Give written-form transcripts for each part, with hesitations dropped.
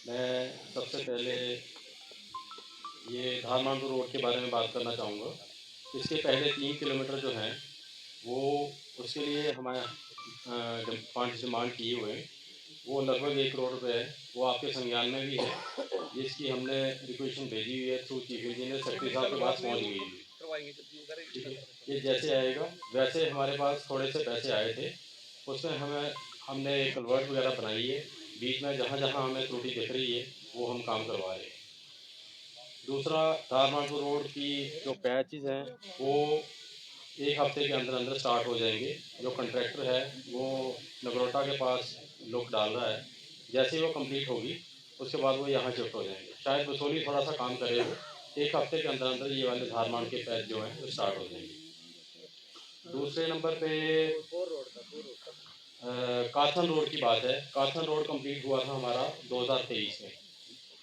मैं सबसे पहले ये धारमांडू रोड के बारे में बात करना चाहूँगा। इसके पहले 3 किलोमीटर जो हैं वो उसके लिए हमारे फंड्स डिमांड किए हुए हैं। वो लगभग 1 करोड़ रुपए है। वो आपके संज्ञान में भी है, जिसकी हमने रिक्वेशन भेजी हुई है थ्रू चीफ इंजीनियर सेक्रेटरी साहब के पास पहुँच गई है। ठीक है, ये जैसे आएगा वैसे हमारे पास थोड़े से पैसे आए थे, उसमें हमने कलवर्ट वगैरह बनाई है। बीच में जहाँ जहाँ हमें त्रुटि दिख रही है वो हम काम करवा रहे हैं। दूसरा, धारमांडू रोड की जो पैचेस हैं वो 1 हफ्ते के अंदर अंदर स्टार्ट हो जाएंगे। जो कॉन्ट्रैक्टर है वो नगरोटा के पास लुक डाल रहा है। जैसे ही वो कंप्लीट होगी उसके बाद वो यहाँ शिफ्ट हो जाएंगे। शायद बसोली थोड़ा सा काम करे वो 1 हफ्ते के अंदर अंदर ये वाले धारमांड के पैच जो हैं वो स्टार्ट हो जाएंगे। दूसरे नंबर पे काथन रोड की बात है। काथन रोड कंप्लीट हुआ था हमारा 2023 में।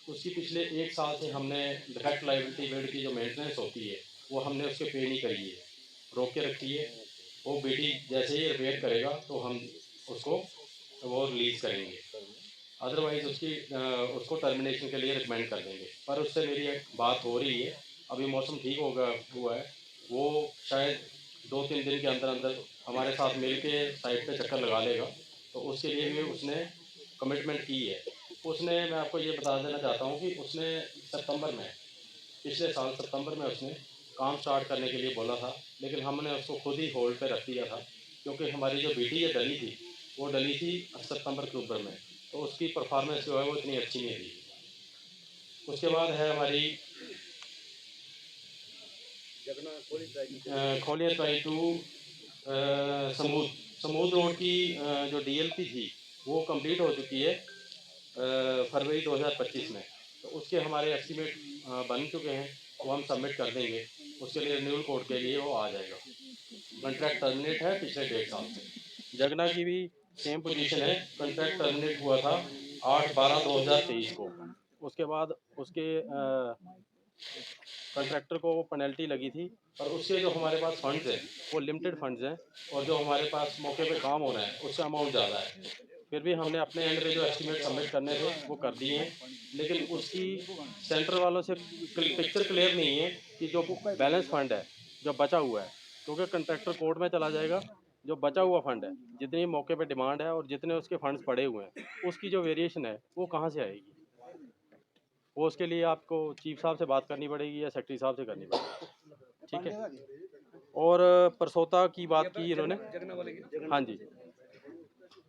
उसकी पिछले 1 साल से हमने डिफेक्ट लायबिलिटी बेड की जो मेंटेनेंस होती है वो हमने उसके पे नहीं करी है, रोक के रखी है। वो बेटी जैसे ही रिपेयर करेगा तो हम उसको वो रिलीज़ करेंगे, अदरवाइज़ उसको टर्मिनेशन के लिए रिकमेंड कर देंगे। पर उससे मेरी एक बात हो रही है, अभी मौसम ठीक हुआ है। वो शायद 2-3 दिन के अंदर अंदर हमारे साथ मिल के साइट पे चक्कर लगा लेगा। तो उसके लिए भी उसने कमिटमेंट की है। मैं आपको ये बता देना चाहता हूँ कि उसने सितंबर में, पिछले साल सितंबर में उसने काम स्टार्ट करने के लिए बोला था, लेकिन हमने उसको खुद ही होल्ड पे रख दिया था, क्योंकि हमारी जो बीटी है डली थी, वो डली थी सितंबर अक्टूबर में, तो उसकी परफॉर्मेंस जो है वो इतनी अच्छी नहीं थी। उसके बाद है हमारी खोलिया ट्राई टू समूद समूद रोड की जो डीएलपी थी वो कंप्लीट हो चुकी है फरवरी 2025 में। तो उसके हमारे एस्टीमेट बन चुके हैं, वो हम सबमिट कर देंगे। उसके लिए रिन्यूअल कोड के लिए वो आ जाएगा। कॉन्ट्रैक्ट टर्मिनेट है पिछले 1.5 साल से। जगना की भी सेम पोजीशन है। कॉन्ट्रैक्ट टर्मिनेट हुआ था 8/12/2023 को। उसके बाद उसके कॉन्ट्रैक्टर को वो पेनल्टी लगी थी, और उसके जो हमारे पास फंड्स हैं वो लिमिटेड फंड्स हैं, और जो हमारे पास मौके पे काम होना है उसका अमाउंट ज़्यादा है। फिर भी हमने अपने एंड पे जो एस्टीमेट सबमिट करने थे वो कर दिए हैं, लेकिन उसकी सेंटर वालों से पिक्चर क्लियर नहीं है कि जो बैलेंस फंड है जो बचा हुआ है, क्योंकि कॉन्ट्रैक्टर कोर्ट में चला जाएगा। जो बचा हुआ फंड है, जितनी मौके पे डिमांड है और जितने उसके फंड्स पड़े हुए हैं, उसकी जो वेरिएशन है वो कहाँ से आएगी? वो उसके लिए आपको चीफ साहब से बात करनी पड़ेगी या सेक्रेटरी साहब से करनी पड़ेगी। ठीक है। और परसोता की बात की इन्होंने, हाँ जी,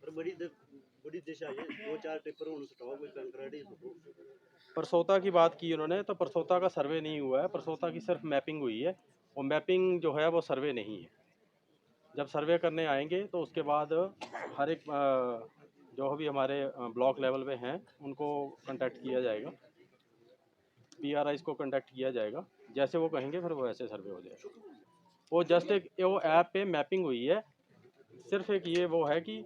बड़ी दिशा है, 2-4 टिप्पर परसोता की बात की उन्होंने, तो परसोता का सर्वे नहीं हुआ है। परसोता की सिर्फ मैपिंग हुई है, और मैपिंग जो है वो सर्वे नहीं है। जब सर्वे करने आएंगे तो उसके बाद हर एक जो भी हमारे ब्लॉक लेवल पे हैं उनको कांटेक्ट किया जाएगा, पीआरआईज को कांटेक्ट किया जाएगा। जैसे वो कहेंगे फिर वो ऐसे सर्वे हो जाएगा। वो जस्ट एक वो ऐप पे मैपिंग हुई है। सिर्फ एक ये वो है कि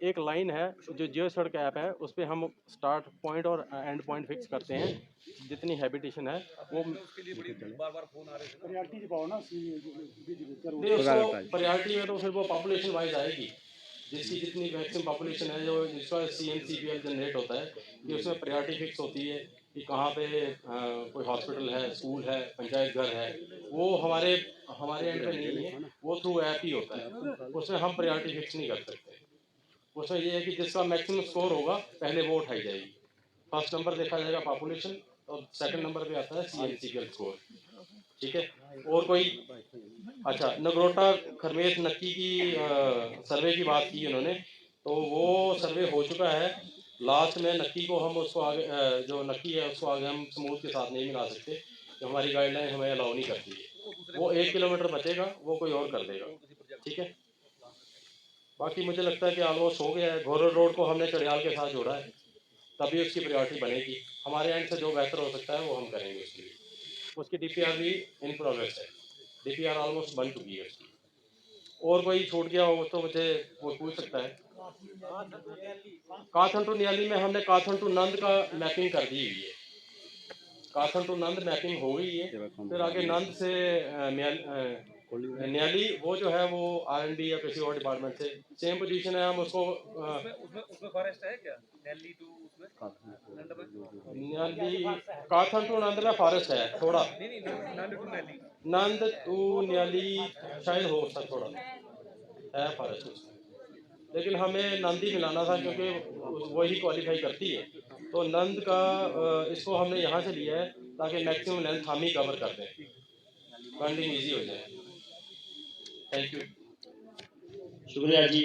एक लाइन है जो जियो सड़क ऐप है, उस पर हम स्टार्ट पॉइंट और एंड पॉइंट फिक्स करते हैं। जितनी हैबिटेशन है वो प्रायोरिटी में, तो फिर वो पॉपुलेशन वाइज आएगी। जिसकी जितनी मैक्सिमम पॉपुलेशन है, जो जिसका CNCPL जनरेट होता है, कि उसमें प्रायोरिटी फिक्स होती है कि कहाँ पे कोई हॉस्पिटल है, स्कूल है, पंचायत घर है। वो हमारे हमारे एंड पे नहीं है, वो थ्रू ऐप ही होता है। उसमें हम प्रायोरिटी फिक्स नहीं कर सकते। उसमें ये है कि जिसका मैक्सिमम स्कोर होगा पहले वो उठाई जाएगी। फर्स्ट नंबर देखा जाएगा पॉपुलेशन, और सेकंड नंबर पे आता है CNCPL स्कोर। ठीक है। और कोई, अच्छा, नगरोटा खरमेत नक्की की सर्वे की बात की उन्होंने, तो वो सर्वे हो चुका है। लास्ट में नक्की को हम उसको आगे जो नक्की है उसको आगे हम समूह के साथ नहीं मिला सकते, कि हमारी गाइडलाइन हमें अलाउ नहीं करती है। वो 1 किलोमीटर बचेगा, वो कोई और कर देगा। ठीक है। बाकी मुझे लगता है कि ऑलमोस्ट हो गया है। घोरल रोड को हमने चढ़ियाल के साथ जोड़ा है, तभी उसकी प्रायोरिटी बनेगी। हमारे एंड से जो बेहतर हो सकता है वो हम करेंगे उसके लिए। उसकी DPR भी इन प्रोग्रेस है। DPR ऑलमोस्ट बन चुकी है उसकी। और कोई छूट गया हो तो मुझे वो पूछ सकता है। काथन टू नियाली में हमने काथन टू नंद का मैपिंग कर दी हुई है। काथन टू नंद मैपिंग हो गई है। फिर आगे नंद से न्याली वो जो है वो R&D या किसी और डिपार्टमेंट से सेम पोजीशन है, हम उसको उसमें फॉरेस्ट है क्या? दिल्ली टू उसमें नंद में? न्याली काथन टू नंद में फॉरेस्ट है थोड़ा, नहीं नंद टू दिल्ली। नंद टू न्याली शायद हो सकता थोड़ा है फॉरेस्ट उसमें, लेकिन हमें नंद ही मिलाना था क्योंकि वही क्वालिफाई करती है। तो नंद का इसको हमने यहाँ से लिया है ताकि मैक्सिमम लेंथ हम ही कवर कर दें, फंडिंग ईजी हो जाए। थैंक यू, शुक्रिया जी।